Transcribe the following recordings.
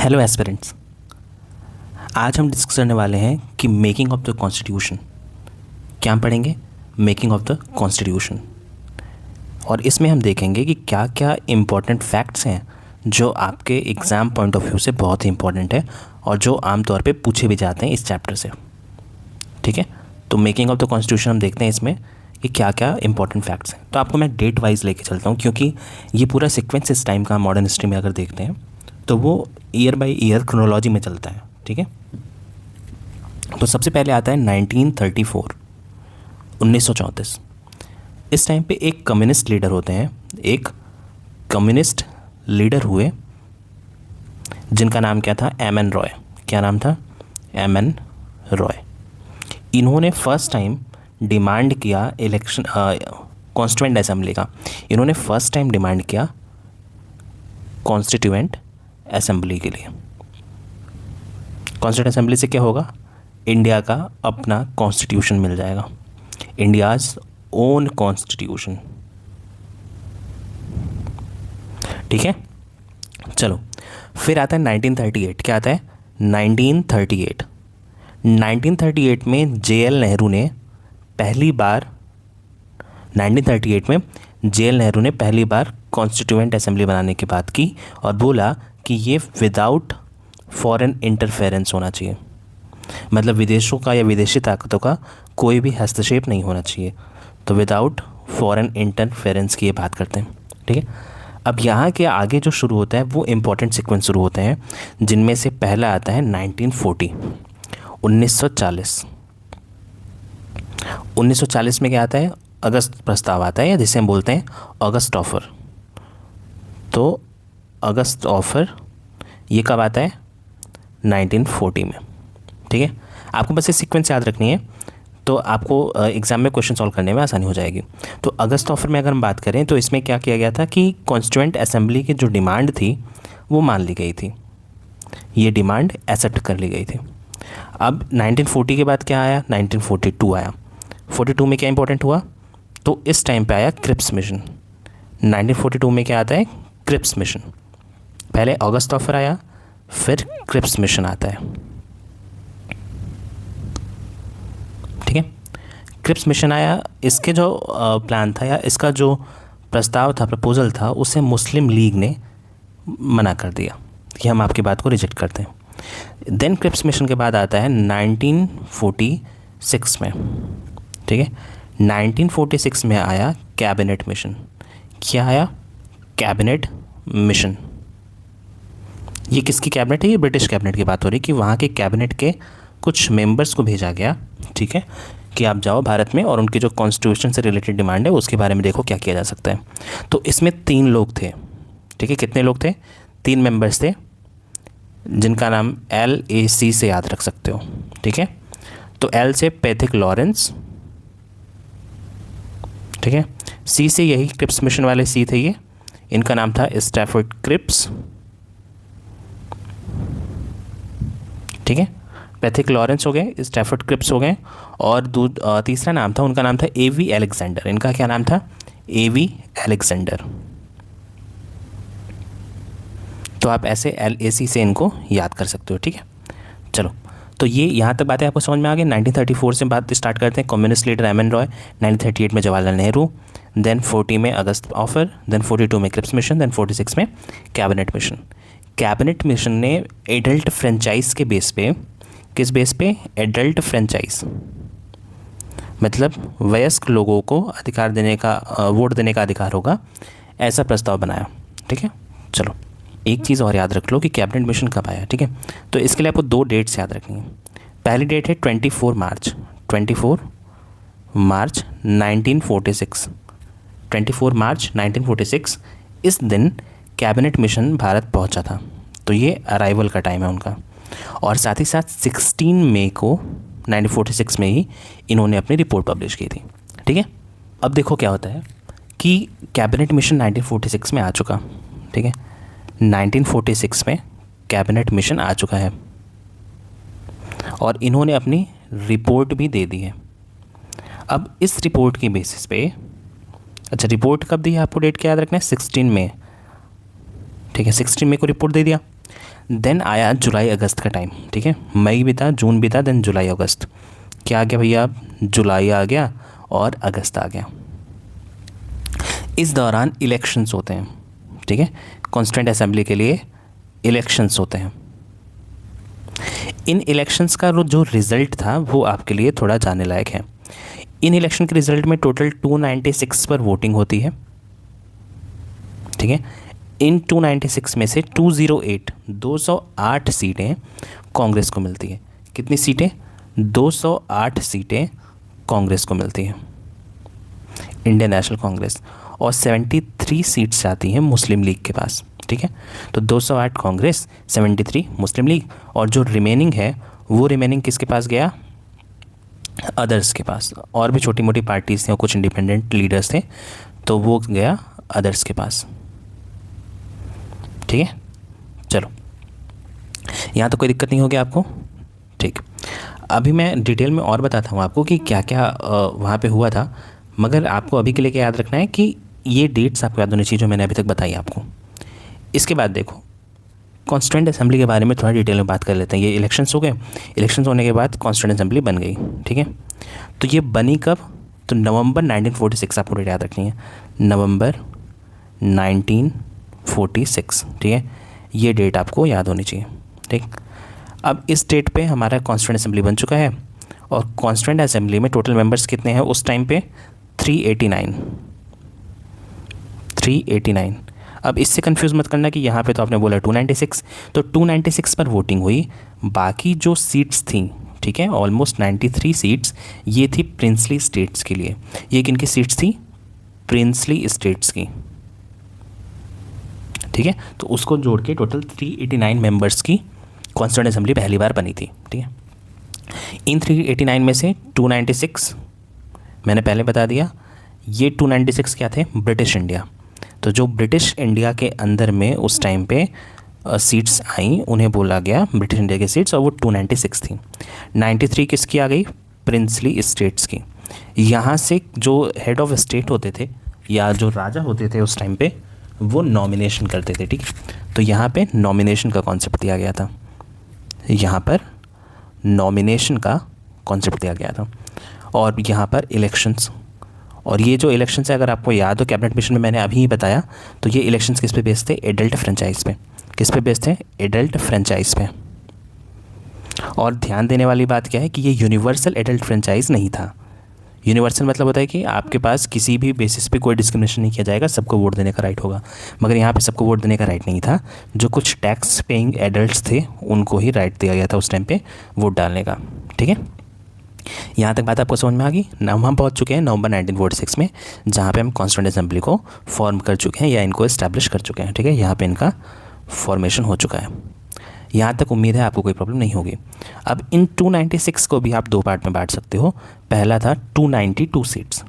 Hello aspirants. आज हम discuss करने वाले हैं कि मेकिंग ऑफ द कॉन्स्टिट्यूशन। क्या हम पढ़ेंगे? Making of the constitution. और इसमें हम देखेंगे कि क्या क्या इम्पोर्टेंट फैक्ट्स हैं जो आपके एग्ज़ाम पॉइंट ऑफ व्यू से बहुत ही इंपॉर्टेंट है और जो आमतौर पे पूछे भी जाते हैं इस चैप्टर से। ठीक है, तो मेकिंग ऑफ द कॉन्स्टिट्यूशन हम देखते हैं इसमें कि क्या क्या इंपॉर्टेंट फैक्ट्स हैं। तो आपको मैं डेट वाइज लेके चलता हूँ, क्योंकि ये पूरा सीक्वेंस इस टाइम का मॉडर्न हिस्ट्री में अगर देखते हैं तो वो ईयर बाय ईयर क्रोनोलॉजी में चलता है। ठीक है, तो सबसे पहले आता है 1934, 1934। इस टाइम पे एक कम्युनिस्ट लीडर होते हैं, एक कम्युनिस्ट लीडर हुए जिनका नाम क्या था? M N Roy. क्या नाम था? M N Roy. इन्होंने फर्स्ट टाइम डिमांड किया इलेक्शन कॉन्स्टिट्यूएंट असेंबली का। इन्होंने फर्स्ट टाइम डिमांड किया कॉन्स्टिट्यूएंट असेंबली के लिए। कॉन्स्टिट्यूएंट असेंबली से क्या होगा? इंडिया का अपना कॉन्स्टिट्यूशन मिल जाएगा, इंडियाज़ ओन कॉन्स्टिट्यूशन। ठीक है, चलो फिर आता है 1938। क्या आता है? 1938। 1938 में जे.एल. नेहरू ने पहली बार 1938 में जे.एल. नेहरू ने पहली बार कॉन्स्टिट्यूएंट असेंबली बनाने की बात की और बोला कि ये विदाउट फॉरेन इंटरफेरेंस होना चाहिए, मतलब विदेशों का या विदेशी ताकतों का कोई भी हस्तक्षेप नहीं होना चाहिए। तो विदाउट फॉरेन इंटरफेरेंस की ये बात करते हैं। ठीक है, अब यहाँ के आगे जो शुरू होता है वो इम्पोर्टेंट सीक्वेंस शुरू होते हैं, जिनमें से पहला आता है 1940, 1940। 1940 में क्या आता है? अगस्त प्रस्ताव आता है, या जिसे हम बोलते हैं अगस्त ऑफर। तो अगस्त ऑफर ये कब आता है? 1940 में। ठीक है, आपको बस ये सीक्वेंस याद रखनी है तो आपको एग्ज़ाम में क्वेश्चन सॉल्व करने में आसानी हो जाएगी। तो अगस्त ऑफर में अगर हम बात करें तो इसमें क्या किया गया था कि कॉन्स्टिट्यूएंट असेंबली की जो डिमांड थी वो मान ली गई थी, ये डिमांड एक्सेप्ट कर ली गई थी। अब 1940 के बाद क्या आया? 1942 आया। 42 में क्या इंपॉर्टेंट हुआ? तो इस टाइम पे आया क्रिप्स मिशन। 1942 में क्या आता है? Cripps mission. पहले अगस्त ऑफर आया, फिर क्रिप्स मिशन आता है। ठीक है, क्रिप्स मिशन आया। इसके जो प्लान था या इसका जो प्रस्ताव था, प्रपोजल था, उसे मुस्लिम लीग ने मना कर दिया कि हम आपकी बात को रिजेक्ट करते हैं। देन क्रिप्स मिशन के बाद आता है 1946 में। ठीक है, 1946 में आया कैबिनेट मिशन। क्या आया? Cabinet mission. ये किसकी कैबिनेट है? ये ब्रिटिश कैबिनेट की बात हो रही है कि वहाँ के कैबिनेट के कुछ मेंबर्स को भेजा गया, ठीक है, कि आप जाओ भारत में और उनकी जो कॉन्स्टिट्यूशन से रिलेटेड डिमांड है उसके बारे में देखो क्या किया जा सकता है। तो इसमें 3 लोग थे। ठीक है, कितने लोग थे? 3 मेंबर्स थे, जिनका नाम LAC से याद रख सकते हो। ठीक है, तो L से पैथिक लॉरेंस, ठीक है, C से यही क्रिप्स मिशन वाले C थे, ये इनका नाम था स्टैफर्ड क्रिप्स। ठीक है, पैथिक लॉरेंस हो गए, स्टैफर्ड क्रिप्स हो गए, और तीसरा नाम था, उनका नाम था A.V. अलेक्जेंडर। इनका क्या नाम था? A.V. अलेक्जेंडर। तो आप ऐसे LAC से इनको याद कर सकते हो। ठीक है, चलो तो ये यहाँ तक बातें आपको समझ में आ गई। 1934 से बात स्टार्ट करते हैं। Communist leader M N Roy, 1938 में जवाहरलाल नेहरू, देन 40 में अगस्त ऑफर, देन 42 में क्रिप्स मिशन, देन 46 में कैबिनेट मिशन। कैबिनेट मिशन ने एडल्ट फ्रेंचाइज के बेस पे, किस बेस पे? एडल्ट फ्रेंचाइज, मतलब वयस्क लोगों को अधिकार देने का, वोट देने का अधिकार होगा, ऐसा प्रस्ताव बनाया। ठीक है, चलो एक चीज़ और याद रख लो कि कैबिनेट मिशन कब आया। ठीक है, तो इसके लिए आपको 2 डेट्स याद रखनी है। पहली डेट है 24 मार्च 1946। 24 मार्च 1946 इस दिन कैबिनेट मिशन भारत पहुंचा था। तो ये अराइवल का टाइम है उनका। और साथ ही साथ 16 मई को 1946 में ही इन्होंने अपनी रिपोर्ट पब्लिश की थी। ठीक है, अब देखो क्या होता है कि कैबिनेट मिशन 1946 में आ चुका। ठीक है, 1946 में कैबिनेट मिशन आ चुका है और इन्होंने अपनी रिपोर्ट भी दे दी है। अब इस रिपोर्ट की बेसिस पे, अच्छा रिपोर्ट कब दी है आपको? डेट क्या याद रखना है? 16 मई। ठीक है, 16 मई को रिपोर्ट दे दिया। देन आया जुलाई अगस्त का टाइम, ठीक है, मई बीता, जून बीता, देन जुलाई अगस्त। क्या आ गया भैया, अब जुलाई आ गया और अगस्त आ गया। इस दौरान इलेक्शंस होते हैं, ठीक है, कॉन्स्टिट्यूएंट असेंबली के लिए इलेक्शंस होते हैं। इन इलेक्शंस का जो रिज़ल्ट था वो आपके लिए थोड़ा जानने लायक है। इन इलेक्शन के रिज़ल्ट में टोटल 296 पर वोटिंग होती है, ठीक है। इन 296 में से 208 सीटें कांग्रेस को मिलती है। कितनी सीटें, 208 सीटें कांग्रेस को मिलती हैं, इंडियन नेशनल कांग्रेस, और 73 सीट्स आती हैं मुस्लिम लीग के पास, ठीक है। तो 208 कांग्रेस, 73 मुस्लिम लीग, और जो रिमेनिंग है वो रिमेनिंग किसके पास गया, अदर्स के पास। और भी छोटी मोटी पार्टीज़ थी और कुछ इंडिपेंडेंट लीडर्स थे, तो वो गया अदर्स के पास, ठीक है। चलो, यहाँ तो कोई दिक्कत नहीं होगी आपको, ठीक। अभी मैं डिटेल में और बताता हूँ आपको कि क्या क्या वहाँ पे हुआ था, मगर आपको अभी के लिए क्या याद रखना है कि ये डेट्स आपको याद होनी चाहिए जो मैंने अभी तक बताई आपको। इसके बाद देखो, कॉन्स्टिट्यूएंट असेंबली के बारे में थोड़ा डिटेल में बात कर लेते हैं। ये इलेक्शंस हो गए, इलेक्शंस होने के बाद कॉन्स्टिट्यूएंट असेंबली बन गई, ठीक है। तो ये बनी कब, तो नवंबर 1946, आपको डेट याद रखनी है, नवंबर 1946, ठीक है। ये डेट आपको याद होनी चाहिए, ठीक। अब इस डेट पे हमारा कॉन्स्टिट्यूएंट असेंबली बन चुका है, और कॉन्स्टिट्यूएंट असेंबली में टोटल मेंबर्स कितने हैं उस टाइम पे, 389। अब इससे कंफ्यूज मत करना कि यहाँ पे तो आपने बोला 296, तो 296 पर वोटिंग हुई। बाकी जो सीट्स थी, ठीक है, ऑलमोस्ट 93 सीट्स, ये थी प्रिंसली स्टेट्स के लिए। ये किन की सीट्स थी, प्रिंसली स्टेट्स की, ठीक है। तो उसको जोड़ के टोटल 389 मेंबर्स की कॉन्स्टिट्यूएंट असेंबली पहली बार बनी थी, ठीक है। इन 389 में से 296 मैंने पहले बता दिया, ये 296 क्या थे, ब्रिटिश इंडिया। तो जो ब्रिटिश इंडिया के अंदर में उस टाइम पे सीट्स आई उन्हें बोला गया ब्रिटिश इंडिया की सीट्स, और वो 296 थी। 93 किसकी आ गई, प्रिंसली स्टेट्स की। यहाँ से जो हेड ऑफ स्टेट होते थे या जो राजा होते थे उस टाइम पे, वो नॉमिनेशन करते थे, ठीक है। तो यहाँ पे नॉमिनेशन का कॉन्सेप्ट दिया गया था, यहाँ पर नॉमिनेशन का कॉन्सेप्ट दिया गया था, और यहाँ पर इलेक्शंस। और ये जो इलेक्शंस है, अगर आपको याद हो कैबिनेट मिशन में मैंने अभी ही बताया, तो ये इलेक्शंस किस पे बेस्ड थे, एडल्ट फ्रेंचाइज पे। किस पे बेस्ड थे, एडल्ट फ्रेंचाइज पे। और ध्यान देने वाली बात क्या है कि ये यूनिवर्सल एडल्ट फ्रेंचाइज नहीं था। यूनिवर्सल मतलब होता है कि आपके पास किसी भी बेसिस पे कोई डिस्क्रिमिनेशन नहीं किया जाएगा, सबको वोट देने का राइट होगा। मगर यहाँ पे सबको वोट देने का राइट नहीं था, जो कुछ टैक्स पेइंग एडल्ट्स थे उनको ही राइट दिया गया था उस टाइम पे वोट डालने का, ठीक है। यहाँ तक बात आपको समझ में आ गई। हम पहुँच चुके हैं नवंबर 1946 में, जहाँ पे हम कॉन्स्टिट्यूएंट असेंबली को फॉर्म कर चुके हैं या इनको इस्टेब्लिश कर चुके हैं, ठीक है। यहाँ पे इनका फॉर्मेशन हो चुका है। यहाँ तक उम्मीद है आपको कोई प्रॉब्लम नहीं होगी। अब इन 296 को भी आप दो पार्ट में बांट सकते हो। पहला था 292 सीट्स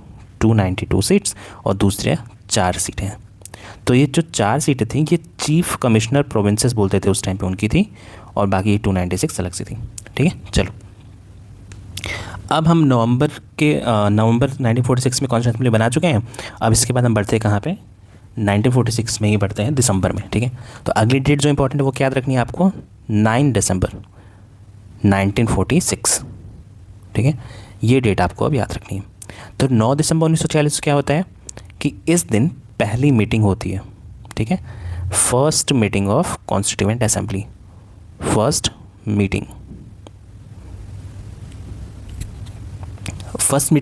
और दूसरे 4 सीटें। तो ये जो 4 सीटें थी ये चीफ कमिश्नर प्रोविंसेस बोलते थे उस टाइम पे उनकी थी, और बाकी 296 अलग से थी, ठीक है। चलो, अब हम नवंबर 1946 में कॉन्स्टिट्यूएंट असेंबली बना चुके हैं। अब इसके बाद हम बढ़ते हैं कहाँ पे, 1946 में ही बढ़ते हैं दिसंबर में, ठीक है। तो अगली डेट जो इंपॉर्टेंट है वो क्या याद रखनी है आपको, 9 दिसंबर 1946, ठीक है। ये डेट आपको अब याद रखनी है। तो 9 दिसंबर 1946 क्या होता है कि इस दिन पहली मीटिंग होती है, ठीक है। First meeting of constituent assembly, first meeting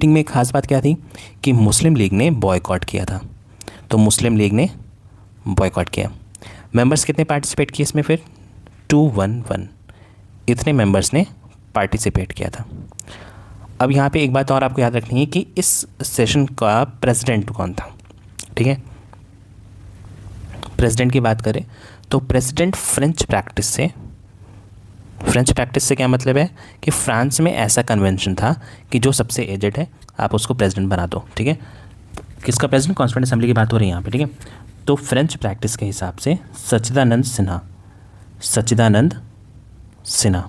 में एक खास बात क्या थी कि मुस्लिम लीग ने बॉयकॉट किया था। तो मुस्लिम लीग ने बॉयकॉट किया। मेंबर्स कितने पार्टिसिपेट किए इसमें, फिर 211 इतने मेंबर्स ने पार्टिसिपेट किया था। अब यहाँ पे एक बात और आपको याद रखनी है कि इस सेशन का प्रेसिडेंट कौन था, ठीक है। प्रेसिडेंट की बात करें तो प्रेसिडेंट फ्रेंच प्रैक्टिस से क्या मतलब है कि फ्रांस में ऐसा कन्वेंशन था कि जो सबसे एजेड है आप उसको प्रेसिडेंट बना दो, ठीक है। किसका प्रेसिडेंट, कॉन्स्टिट्यूएंट असेंबली की बात हो रही है यहाँ पे, ठीक है। तो फ्रेंच प्रैक्टिस के हिसाब से सच्चिदानंद सिन्हा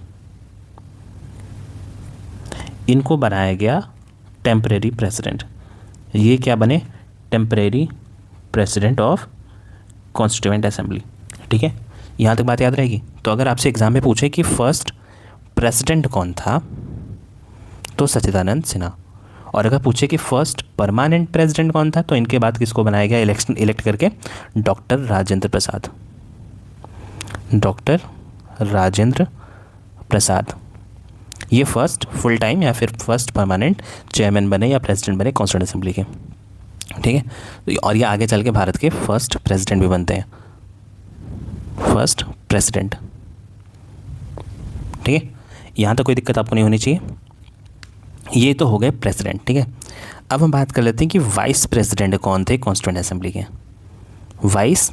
इनको बनाया गया टेम्परेरी प्रेसिडेंट। ये क्या बने, temporary president of constituent assembly, ठीक है। यहाँ तक बात याद रहेगी। तो अगर आपसे एग्ज़ाम में पूछे कि फर्स्ट प्रेसिडेंट कौन था, तो सच्चिदानंद सिन्हा। और अगर पूछे कि फर्स्ट परमानेंट प्रेसिडेंट कौन था, तो इनके बाद किसको बनाया गया इलेक्ट करके, डॉक्टर राजेंद्र प्रसाद। डॉक्टर राजेंद्र प्रसाद ये फर्स्ट फुल टाइम या फिर फर्स्ट परमानेंट चेयरमैन बने या प्रेसिडेंट बने कॉन्स्टिट्यूंट असेंबली के, ठीक है। तो और ये आगे चल के भारत के फर्स्ट प्रेसिडेंट भी बनते हैं, फर्स्ट प्रेसिडेंट, ठीक है। यहाँ तक कोई दिक्कत आपको नहीं होनी चाहिए। ये तो हो गए प्रेसिडेंट, ठीक है। अब हम बात कर लेते हैं कि वाइस प्रेसिडेंट कौन थे कॉन्स्टिट्यूंट असेंबली के। वाइस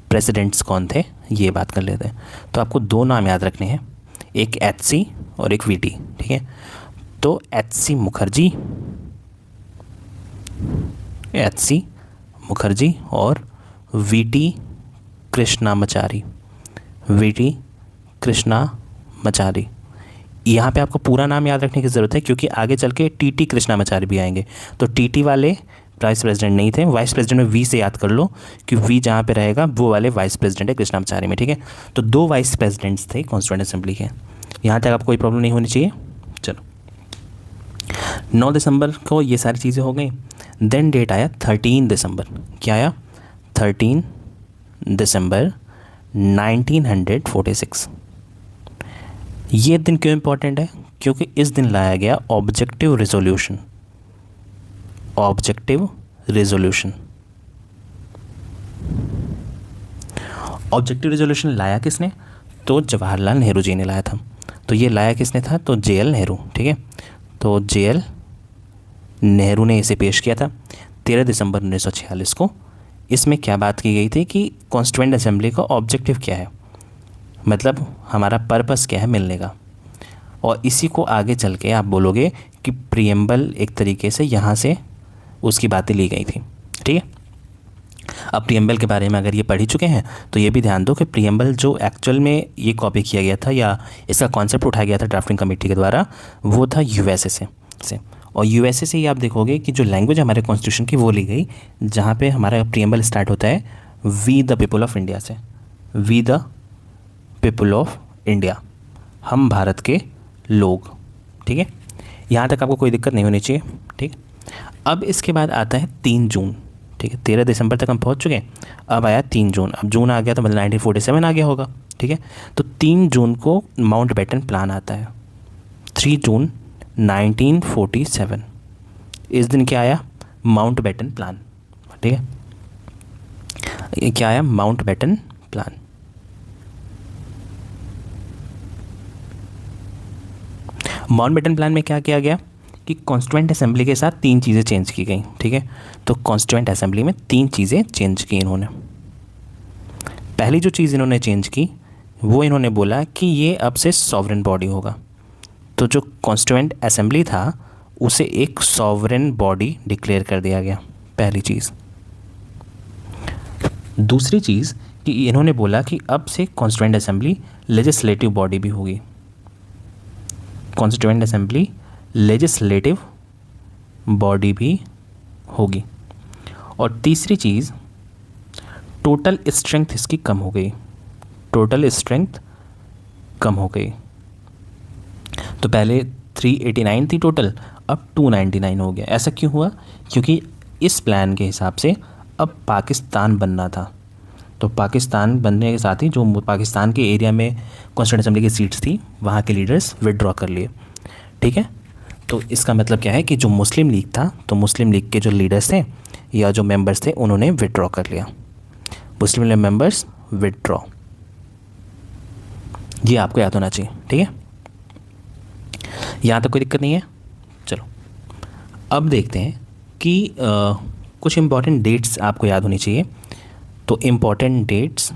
प्रेसिडेंट्स कौन थे, ये बात कर लेते हैं। तो आपको दो नाम याद रखने हैं, एक एचसी और एक वीटी, ठीक है। तो एचसी मुखर्जी और वीटी कृष्णामाचारी, यहाँ पे आपको पूरा नाम याद रखने की ज़रूरत है, क्योंकि आगे चल के टीटी कृष्णामाचारी भी आएंगे। तो टीटी वाले वाइस प्रेसिडेंट नहीं थे, वाइस प्रेसिडेंट में वी से याद कर लो कि वी जहाँ पे रहेगा वो वाले वाइस प्रेसिडेंट है कृष्णामाचारी में, ठीक है। तो दो वाइस प्रेसिडेंट्स थे कॉन्स्टिट्यूएंट असेंबली के। यहाँ तक आपको कोई प्रॉब्लम नहीं होनी चाहिए। चलो 9 दिसंबर को ये सारी चीज़ें हो गई। देन डेट आया 13 दिसंबर। क्या आया? 13 दिसंबर 1946। ये दिन क्यों इम्पोर्टेंट है? क्योंकि इस दिन लाया गया ऑब्जेक्टिव रेजोल्यूशन। ऑब्जेक्टिव रेजोल्यूशन लाया किसने? तो जवाहरलाल नेहरू जी ने लाया था। तो ये लाया किसने था? तो JL नेहरू, ठीक है। तो JL नेहरू ने इसे पेश किया था 13 दिसंबर 1946 को। इसमें क्या बात की गई थी कि कॉन्स्टिट्यूएंट असेंबली का ऑब्जेक्टिव क्या है, मतलब हमारा पर्पस क्या है मिलने का। और इसी को आगे चल के आप बोलोगे कि प्रीएम्बल एक तरीके से यहाँ से उसकी बातें ली गई थी, ठीक है। अब प्रीएम्बल के बारे में अगर ये पढ़ ही चुके हैं तो ये भी ध्यान दो कि प्रीएम्बल जो एक्चुअल में ये कॉपी किया गया था या इसका कॉन्सेप्ट उठाया गया था ड्राफ्टिंग कमेटी के द्वारा, वो था USA से। और USA से ही आप देखोगे कि जो लैंग्वेज हमारे कॉन्स्टिट्यूशन की वो ली गई, जहाँ पे हमारा प्रीएम्बल स्टार्ट होता है we the people of India से। We the people of India, हम भारत के लोग, ठीक है। यहाँ तक आपको कोई दिक्कत नहीं होनी चाहिए, ठीक। अब इसके बाद आता है 3 जून, ठीक है। 13 दिसंबर तक हम पहुँच चुके हैं, अब आया 3 जून। अब जून आ गया तो मतलब 1947 आ गया होगा, ठीक है। तो 3 जून को माउंटबेटन प्लान आता है। 3 जून 1947 इस दिन क्या आया? माउंटबेटन प्लान, ठीक है। ये क्या आया? Mountbatten plan. माउंटबेटन प्लान में क्या किया गया कि कॉन्स्टिट्यूएंट असेंबली के साथ 3 चीज़ें चेंज की गई, ठीक है। तो कॉन्स्टिट्यूएंट असेंबली में 3 चीज़ें चेंज की इन्होंने। पहली जो चीज़ इन्होंने चेंज की वो इन्होंने बोला कि ये अब से सॉवरेन बॉडी होगा। तो जो कॉन्स्टिट्यूएंट असेंबली था उसे एक सॉवरेन बॉडी डिक्लेयर कर दिया गया, पहली चीज़। दूसरी चीज़ कि इन्होंने बोला कि अब से कॉन्स्टिट्यूएंट असेंबली लेजिस्लेटिव बॉडी भी होगी। कॉन्स्टिट्यूएंट असेंबली लेजिस्लेटिव बॉडी भी होगी। और तीसरी चीज़, टोटल स्ट्रेंथ इसकी कम हो गई। टोटल स्ट्रेंथ कम हो गई। तो पहले 389 थी टोटल, अब 299 हो गया। ऐसा क्यों हुआ? क्योंकि इस प्लान के हिसाब से अब पाकिस्तान बनना था। तो पाकिस्तान बनने के साथ ही जो पाकिस्तान के एरिया में कॉन्स्टिट्यूएंट असेंबली की सीट्स थी वहाँ के लीडर्स विदड्रॉ कर लिए, ठीक है। तो इसका मतलब क्या है कि जो मुस्लिम लीग था, तो मुस्लिम लीग के जो लीडर्स थे या जो मेंबर्स थे उन्होंने विदड्रॉ कर लिया। मुस्लिम मेंबर्स विदड्रॉ, ये आपको याद होना चाहिए, ठीक है। यहाँ तक कोई दिक्कत नहीं है। चलो अब देखते हैं कि कुछ इम्पॉर्टेंट डेट्स आपको याद होनी चाहिए। तो important dates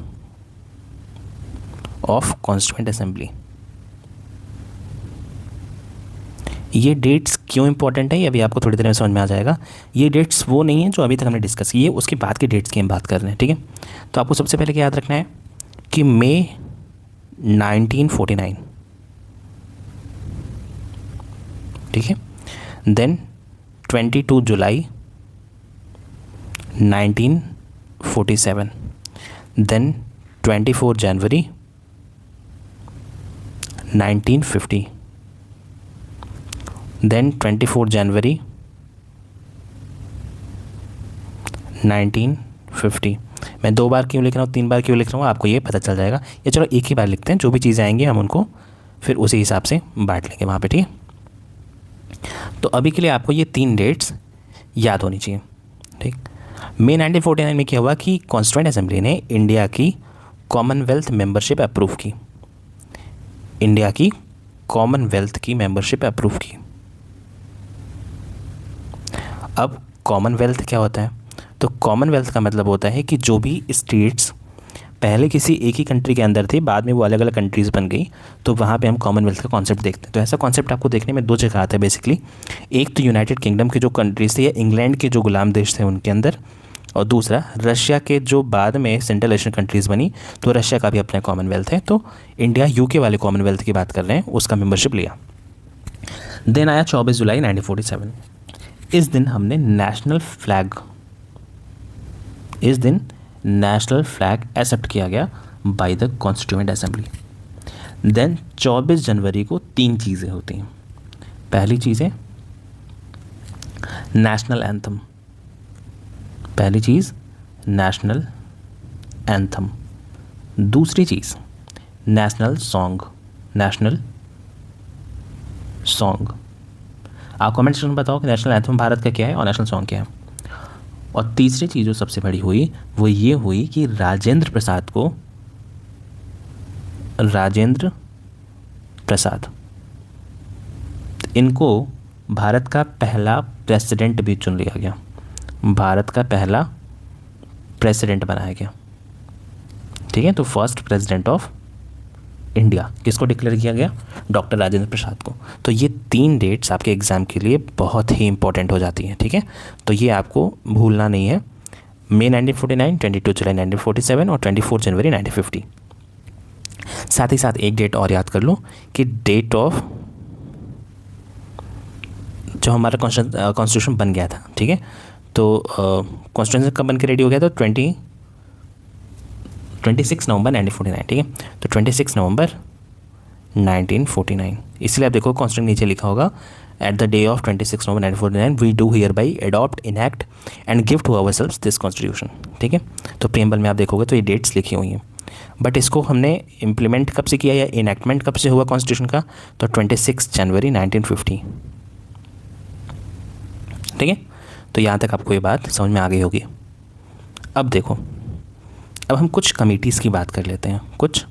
of constituent assembly, ये डेट्स क्यों इंपॉर्टेंट है ये अभी आपको थोड़ी देर में समझ में आ जाएगा। ये डेट्स वो नहीं है जो अभी तक हमने डिस्कस की है, उसके बाद की डेट्स की हम बात कर रहे हैं, ठीक है। तो आपको सबसे पहले क्या याद रखना है कि मई 1949, ठीक है। देन 22 जुलाई 1947, देन 24 जनवरी 1950, देन 24 जनवरी 1950। मैं 2 बार क्यों लिख रहा हूँ, 3 बार क्यों लिख रहा हूँ, आपको ये पता चल जाएगा। या चलो एक ही बार लिखते हैं, जो भी चीज़ें आएंगी हम उनको फिर उसी हिसाब से बांट लेंगे वहाँ पे, ठीक है। तो अभी के लिए आपको ये 3 डेट्स याद होनी चाहिए, ठीक। मई 1949 में क्या हुआ कि कॉन्स्टिट्यूएंट असेंबली ने इंडिया की कॉमनवेल्थ मेंबरशिप अप्रूव की, इंडिया की कॉमनवेल्थ की मेंबरशिप अप्रूव की। अब कॉमनवेल्थ क्या होता है, तो कॉमनवेल्थ का मतलब होता है कि जो भी स्टेट्स पहले किसी एक ही कंट्री के अंदर थी, बाद में वो अलग अलग कंट्रीज़ बन गई, तो वहाँ पे हम कॉमनवेल्थ का कॉन्सेप्ट देखते हैं। तो ऐसा कॉन्सेप्ट आपको देखने में 2 जगह आता है बेसिकली। एक तो यूनाइटेड किंगडम के जो कंट्रीज थे या इंग्लैंड के जो गुलाम देश थे उनके अंदर, और दूसरा रशिया के जो बाद में सेंट्रल एशियन कंट्रीज़ बनी, तो रशिया का भी अपना कॉमनवेल्थ है। तो इंडिया यूके वाले कॉमनवेल्थ की बात कर रहे हैं, उसका मेंबरशिप लिया। देन आया 24 जुलाई 1947। इस दिन हमने नेशनल फ्लैग एक्सेप्ट किया गया by the constituent assembly. Then 24 जनवरी को 3 चीज़ें होती हैं। पहली चीज़ है नेशनल एंथम, पहली चीज़ नेशनल एंथम। दूसरी चीज़ नेशनल सॉन्ग, नेशनल सॉन्ग। आप कमेंट सेक्शन में बताओ कि नेशनल एंथम भारत का क्या है और नेशनल सॉन्ग क्या है। और तीसरी चीज़ जो सबसे बड़ी हुई वो ये हुई कि राजेंद्र प्रसाद इनको भारत का पहला प्रेसिडेंट भी चुन लिया गया, भारत का पहला प्रेसिडेंट बनाया गया, ठीक है। तो फर्स्ट प्रेसिडेंट ऑफ इंडिया किसको डिक्लेयर किया गया, डॉक्टर राजेंद्र प्रसाद को। तो ये 3 डेट्स आपके एग्ज़ाम के लिए बहुत ही इंपॉर्टेंट हो जाती हैं, ठीक है। तो ये आपको भूलना नहीं है। मई 1949, 22 जुलाई 1947 और 24 जनवरी 1950। साथ ही साथ एक डेट और याद कर लो कि डेट ऑफ जो हमारा कॉन्स्टिट्यूशन बन गया था, ठीक है। तो कॉन्स्टिट्यूशन कब बन के रेडी हो गया था, 26 नवंबर 1949, ठीक है। तो 26 नवंबर 1949। इसलिए आप देखो कॉन्स्टिट्यूशन नीचे लिखा होगा, at the day of 26 November 1949 we do hereby adopt, enact and give to ourselves this constitution, ठीक है। तो प्रीएम्बल में आप देखोगे तो ये डेट्स लिखी हुई हैं। बट इसको हमने इम्प्लीमेंट कब से किया या इनैक्टमेंट कब से हुआ कॉन्स्टिट्यूशन का, तो 26 जनवरी 1950, ठीक है। तो यहाँ तक आपको ये बात समझ में आ गई होगी। अब देखो, अब हम कुछ कमिटीज़ की बात कर लेते हैं, कुछ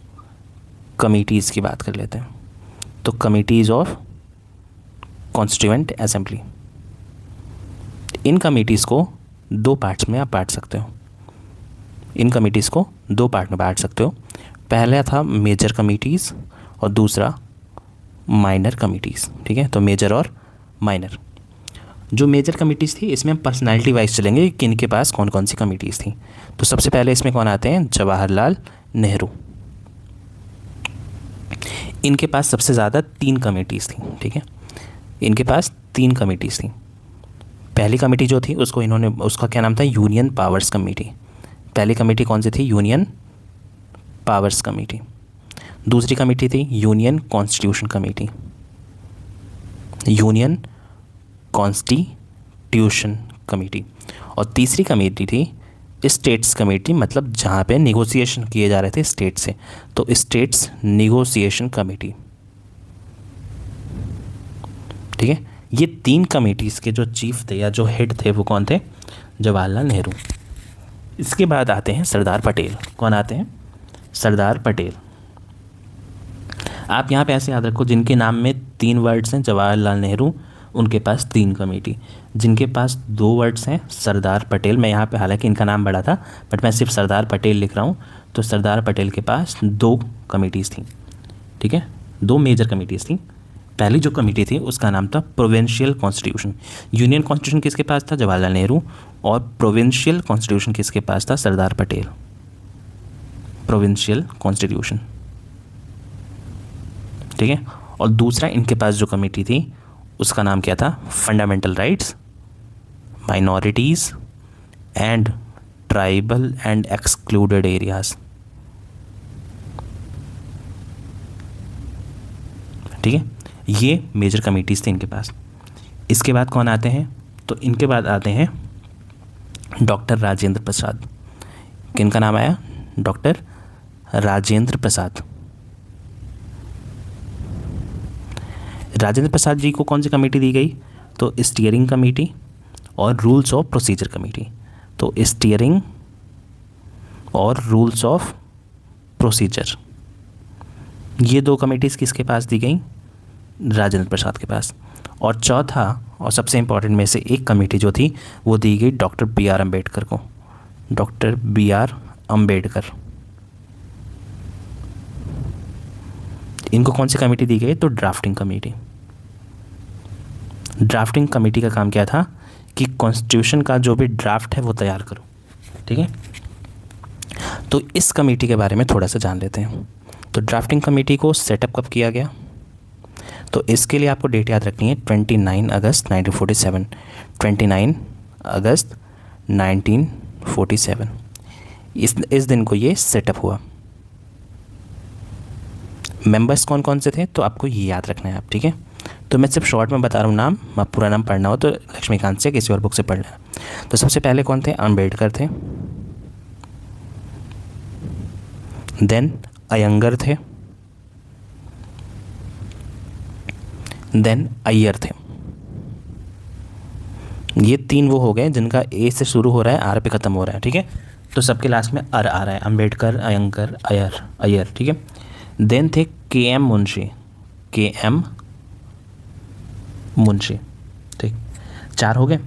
कमिटीज़ की बात कर लेते हैं। तो committees of constituent assembly, in committees को 2 पार्ट्स में आप बांट सकते हो, इन कमिटीज़ को 2 पार्ट में बांट सकते हो। पहला था मेजर कमिटीज़ और दूसरा माइनर कमिटीज़, ठीक है। तो मेजर और माइनर। जो मेजर कमिटीज़ थी इसमें हम पर्सनालिटी वाइज चलेंगे कि इनके पास कौन कौन सी कमिटीज़ थी। तो सबसे पहले इसमें कौन आते हैं, जवाहरलाल नेहरू। इनके पास सबसे ज़्यादा 3 कमिटीज़ थी, ठीक है। इनके पास 3 कमिटीज़ थी। पहली कमेटी जो थी उसका क्या नाम था, यूनियन पावर्स कमेटी। पहली कमेटी कौन सी थी, यूनियन पावर्स कमेटी। दूसरी कमेटी थी union constitution committee, union constitution committee. और तीसरी कमेटी थी स्टेट्स कमेटी, मतलब जहाँ पे नेगोशिएशन किए जा रहे थे स्टेट से, तो स्टेट्स नेगोशिएशन कमेटी, ठीक है। ये 3 कमेटीज़ के जो चीफ थे या जो हेड थे वो कौन थे, जवाहरलाल नेहरू। इसके बाद आते हैं सरदार पटेल। कौन आते हैं, सरदार पटेल। आप यहाँ पे ऐसे याद रखो, जिनके नाम में 3 वर्ड्स हैं, जवाहरलाल नेहरू, उनके पास 3 कमेटी। जिनके पास 2 वर्ड्स हैं, सरदार पटेल। मैं यहाँ पे हालांकि इनका नाम बड़ा था बट मैं सिर्फ सरदार पटेल लिख रहा हूँ। तो सरदार पटेल के पास 2 कमेटीज़ थी, ठीक है, 2 मेजर कमेटीज़ थी। पहली जो कमेटी थी उसका नाम था प्रोविंशियल कॉन्स्टिट्यूशन। यूनियन कॉन्स्टिट्यूशन किसके पास था, जवाहरलाल नेहरू। और प्रोविंशियल कॉन्स्टिट्यूशन किसके पास था, सरदार पटेल। प्रोविंशियल कॉन्स्टिट्यूशन, ठीक है। और दूसरा इनके पास जो कमेटी थी उसका नाम क्या था, fundamental rights, minorities and tribal and excluded areas. ठीक है, ये मेजर कमिटीज़ थे इनके पास। इसके बाद कौन आते हैं, तो इनके बाद आते हैं डॉक्टर राजेंद्र प्रसाद। किनका नाम आया, डॉक्टर राजेंद्र प्रसाद। राजेंद्र प्रसाद जी को कौन सी कमेटी दी गई, तो स्टीयरिंग कमेटी और रूल्स ऑफ प्रोसीजर कमेटी। तो स्टीयरिंग और रूल्स ऑफ प्रोसीजर, ये दो कमेटीज़ किसके पास दी गई, राजेंद्र प्रसाद के पास। और चौथा और सबसे इम्पॉर्टेंट में से एक कमेटी जो थी वो दी गई डॉक्टर बी आर अम्बेडकर को, डॉक्टर बी आर अम्बेडकर। इनको कौन सी कमेटी दी गई, तो ड्राफ्टिंग कमेटी। ड्राफ्टिंग कमेटी का काम क्या था कि कॉन्स्टिट्यूशन का जो भी ड्राफ्ट है वो तैयार करो, ठीक है। तो इस कमेटी के बारे में थोड़ा सा जान लेते हैं। तो ड्राफ्टिंग कमेटी को सेटअप कब किया गया, तो इसके लिए आपको डेट याद रखनी है 29 अगस्त 1947। 29 अगस्त 1947 इस दिन को ये सेटअप हुआ। मेंबर्स कौन कौन से थे, तो आपको ये याद रखना है आप, ठीक है। तो मैं सिर्फ शॉर्ट में बता रहा हूँ नाम, आप पूरा नाम पढ़ना हो तो लक्ष्मीकांत से किसी और बुक से पढ़ लेना। तो सबसे पहले कौन थे, अम्बेडकर थे, देन अयंगर थे, देन अय्यर थे। ये तीन वो हो गए जिनका ए से शुरू हो रहा है, आर पे ख़त्म हो रहा है, ठीक है। तो सबके लास्ट में अर आ रहा है, अम्बेडकर, अयंगर, अय्यर, ठीक है। देन थे के एम मुंशी, के एम मुंशी, ठीक। 4 हो गए,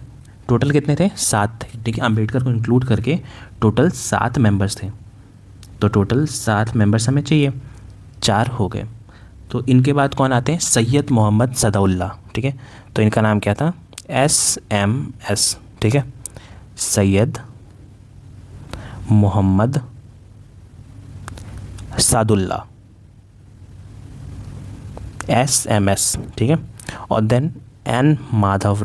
टोटल कितने थे, 7 थे, ठीक है। अम्बेडकर को इंक्लूड करके टोटल 7 मेंबर्स थे। तो टोटल 7 मेंबर्स हमें चाहिए, 4 हो गए। तो इनके बाद कौन आते हैं, सैयद मोहम्मद सदाउल्लाह, ठीक है। तो इनका नाम क्या था, SMS, ठीक है, सैयद मोहम्मद सादुल्लाह, SMS, ठीक है। और देन N माधव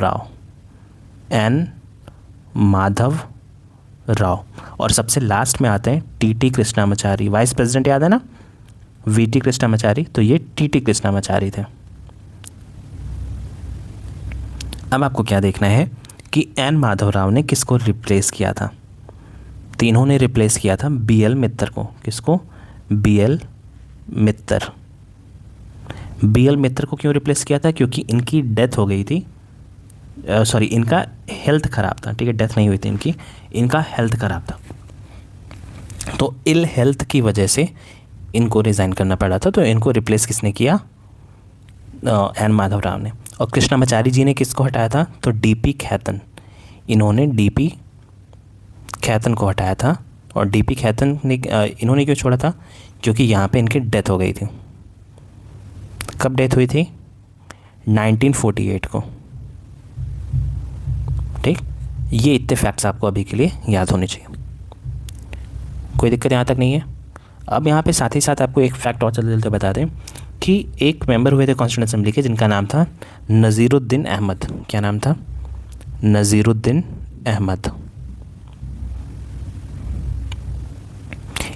राव। और सबसे लास्ट में आते हैं TT कृष्णामाचारी, वाइस प्रेसिडेंट याद है ना, VT कृष्णामाचारी, तो ये TT कृष्णामाचारी थे। अब आपको क्या देखना है कि N माधव राव ने किसको रिप्लेस किया था, तीनों ने रिप्लेस किया था BL मित्तर को। किसको, BL मित्तर। BL मित्तर को क्यों रिप्लेस किया था, क्योंकि इनकी डेथ हो गई थी, सॉरी इनका हेल्थ ख़राब था, ठीक है, डेथ नहीं हुई थी इनकी, इनका हेल्थ ख़राब था। तो इल हेल्थ की वजह से इनको रिज़ाइन करना पड़ा था। तो इनको रिप्लेस किसने किया, N माधव राव ने। और कृष्णामाचारी जी ने किसको हटाया था, तो DP खैतन। इन्होंने DP खैतन को हटाया था। और DP खैतन ने इन्होंने क्यों छोड़ा था, क्योंकि यहाँ पे इनकी डेथ हो गई थी। कब डेथ हुई थी, 1948 को, ठीक। ये इतने फैक्ट्स आपको अभी के लिए याद होने चाहिए, कोई दिक्कत यहाँ तक नहीं है। अब यहाँ पे साथ ही साथ आपको एक फैक्ट और चलते चलते बता दें कि एक मेंबर हुए थे कॉन्स्टिट्यूंट असेंबली के जिनका नाम था नज़ीरुद्दीन अहमद। क्या नाम था, नज़ीरुद्दीन अहमद।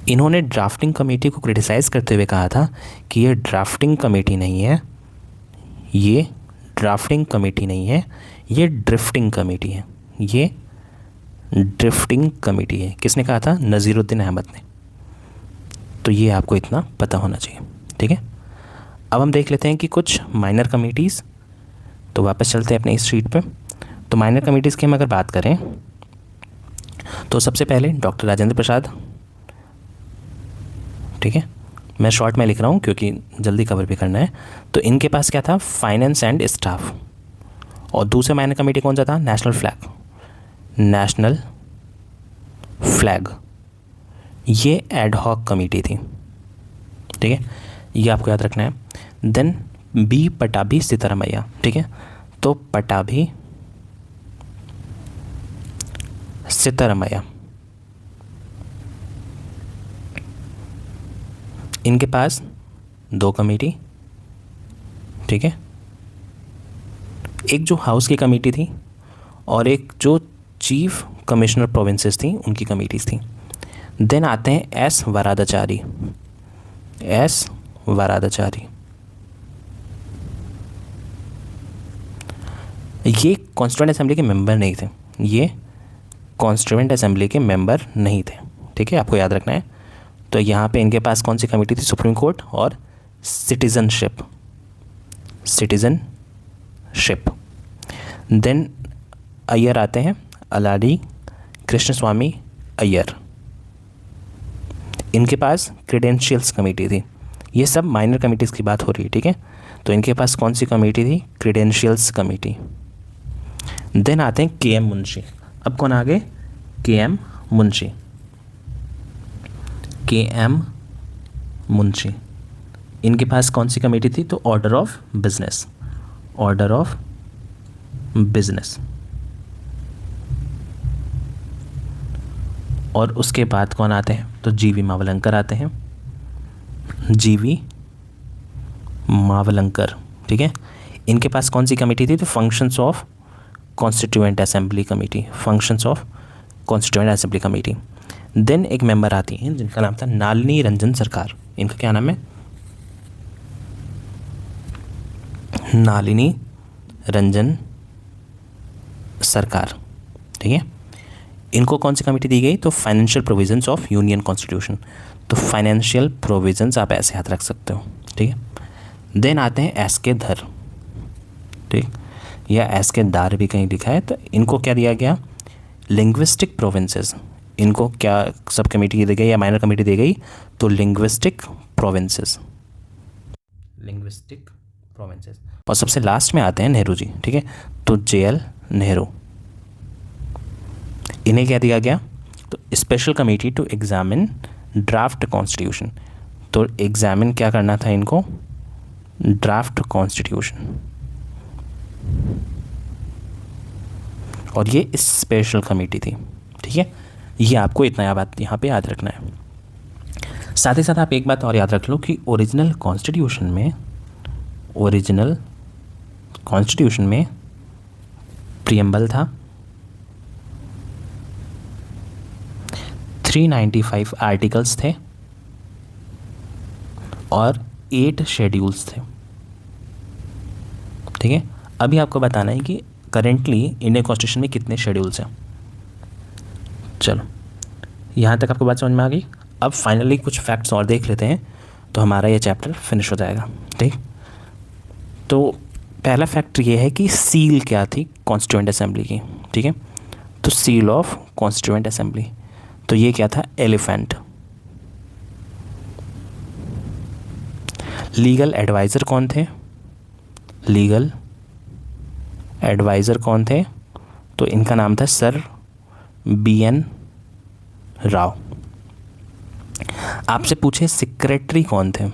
इन्होंने ड्राफ्टिंग कमेटी को क्रिटिसाइज़ करते हुए कहा था कि ये ड्राफ्टिंग कमेटी नहीं है, ये ड्राफ्टिंग कमेटी नहीं है, ये ड्रिफ्टिंग कमेटी है, ये ड्रिफ्टिंग कमेटी है। किसने कहा था, नज़ीरुद्दीन अहमद ने। तो ये आपको इतना पता होना चाहिए, ठीक है। अब हम देख लेते हैं कि कुछ माइनर कमेटीज़। तो वापस चलते हैं अपने इस शीट पे। तो माइनर कमेटीज़ की हम अगर बात करें तो सबसे पहले डॉक्टर राजेंद्र प्रसाद, ठीक है, मैं शॉर्ट में लिख रहा हूँ क्योंकि जल्दी कवर भी करना है। तो इनके पास क्या था, फाइनेंस एंड स्टाफ। और दूसरा माइनर कमेटी कौन सा था, नेशनल फ्लैग। ये एड हॉक कमेटी थी, ठीक है, ये आपको याद रखना है। देन B पटाभी सीतारामैया, ठीक है। तो पटाभी सीतारामैया, इनके पास 2 कमेटी, ठीक है, एक जो हाउस की कमेटी थी और एक जो चीफ कमिश्नर प्रोविंसेस थी उनकी कमेटीज़ थी। देन आते हैं S वरादाचारी। ये कॉन्स्टिट्यूएंट असेंबली के मेंबर नहीं थे, ये कॉन्स्टिट्यूएंट असेंबली के मेंबर नहीं थे, ठीक है, आपको याद रखना है। तो यहाँ पे इनके पास कौन सी कमेटी थी, सुप्रीम कोर्ट और सिटीजनशिप। देन अय्यर आते हैं, अलाडी कृष्ण स्वामी अय्यर, इनके पास क्रेडेंशियल्स कमेटी थी। ये सब माइनर कमेटीज़ की बात हो रही है, ठीक है। तो इनके पास कौन सी कमेटी थी, क्रेडेंशियल्स कमेटी। देन आते हैं के एम मुंशी। अब कौन आ गए, के एम मुंशी। के एम मुंशी, इनके पास कौन सी कमेटी थी, तो order of business, order of business. और उसके बाद कौन आते हैं, तो जीवी मावलंकर आते हैं, जीवी मावलंकर, ठीक है। इनके पास कौन सी कमेटी थी, तो functions of constituent assembly committee, functions of constituent assembly committee. Then एक मेंबर आती हैं जिनका नाम था नालिनी रंजन सरकार। इनका क्या नाम है, नालिनी रंजन सरकार, ठीक है। इनको कौन सी कमेटी दी गई, तो financial provisions of union constitution. तो फाइनेंशियल प्रोविजंस आप ऐसे याद रख सकते हो, ठीक है। देन आते हैं एस के धर, ठीक, या एस के दार भी कहीं लिखा है। तो इनको क्या दिया गया, लिंग्विस्टिक प्रोविंसेस। इनको क्या सब कमेटी दी गई या माइनर कमेटी दी गई, तो लिंग्विस्टिक प्रोविंसेस, लिंग्विस्टिक प्रोविंसेस। और सबसे लास्ट में आते हैं नेहरू जी, ठीक है। तो JL नेहरू, इन्हें क्या दिया गया, तो special committee to examine draft constitution. तो एग्जामिन क्या करना था इनको, ड्राफ्ट कॉन्स्टिट्यूशन। और ये स्पेशल कमेटी थी, ठीक है। ये आपको इतना बात यहाँ पे याद रखना है। साथ ही साथ आप एक बात और याद रख लो कि ओरिजिनल कॉन्स्टिट्यूशन में प्रियम्बल था, 395 आर्टिकल्स थे और 8 शेड्यूल्स थे, ठीक है। अभी आपको बताना है कि करेंटली इंडियन कॉन्स्टिट्यूशन में कितने शेड्यूल्स हैं। चलो, यहाँ तक आपको बात समझ में आ गई। अब फाइनली कुछ फैक्ट्स और देख लेते हैं तो हमारा ये चैप्टर फिनिश हो जाएगा, ठीक। तो पहला फैक्ट ये है कि सील क्या थी कॉन्स्टिट्यूएंट असेंबली की, ठीक है। तो सील ऑफ कॉन्स्टिट्यूएंट असेंबली, तो ये क्या था, एलिफेंट। लीगल एडवाइज़र कौन थे, लीगल एडवाइज़र कौन थे, तो इनका नाम था सर BN राव। आपसे पूछे सेक्रेटरी कौन थे,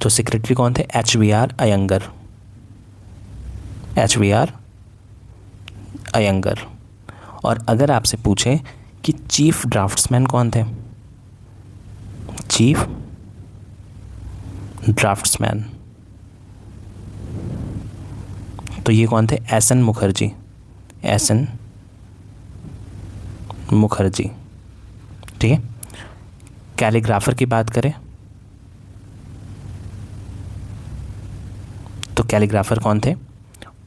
तो सेक्रेटरी कौन थे, HVR अयंगर, HVR अयंगर। और अगर आपसे पूछे कि चीफ ड्राफ्ट्समैन कौन थे, चीफ ड्राफ्ट्समैन, तो ये कौन थे, SN मुखर्जी, SN मुखर्जी, ठीक है। कैलीग्राफर की बात करें तो कैलीग्राफर कौन थे,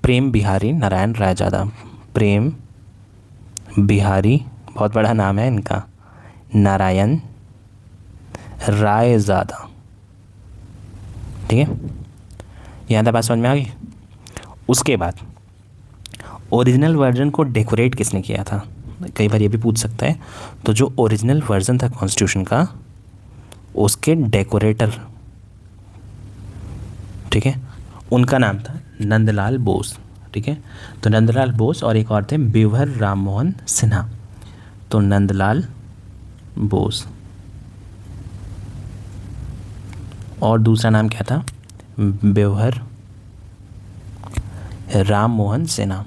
प्रेम बिहारी नारायण रायजादा, प्रेम बिहारी, बहुत बड़ा नाम है इनका, नारायण रायजादा, ठीक है। यहाँ तक बात समझ में आ गई। उसके बाद ओरिजिनल वर्जन को डेकोरेट किसने किया था, कई बार ये भी पूछ सकता है। तो जो ओरिजिनल वर्जन था कॉन्स्टिट्यूशन का, उसके डेकोरेटर, ठीक है, उनका नाम था नंदलाल बोस, ठीक है। तो नंदलाल बोस और एक और थे ब्यूहर राम मोहन सिन्हा। तो नंदलाल बोस और दूसरा नाम क्या था, ब्यूहर राम मोहन सिन्हा,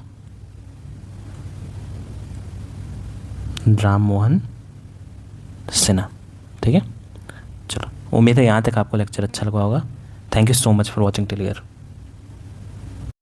राम मोहन सिन्हा, ठीक है। चलो, उम्मीद है यहाँ तक आपको लेक्चर अच्छा लगा होगा। Thank you so much for watching till here.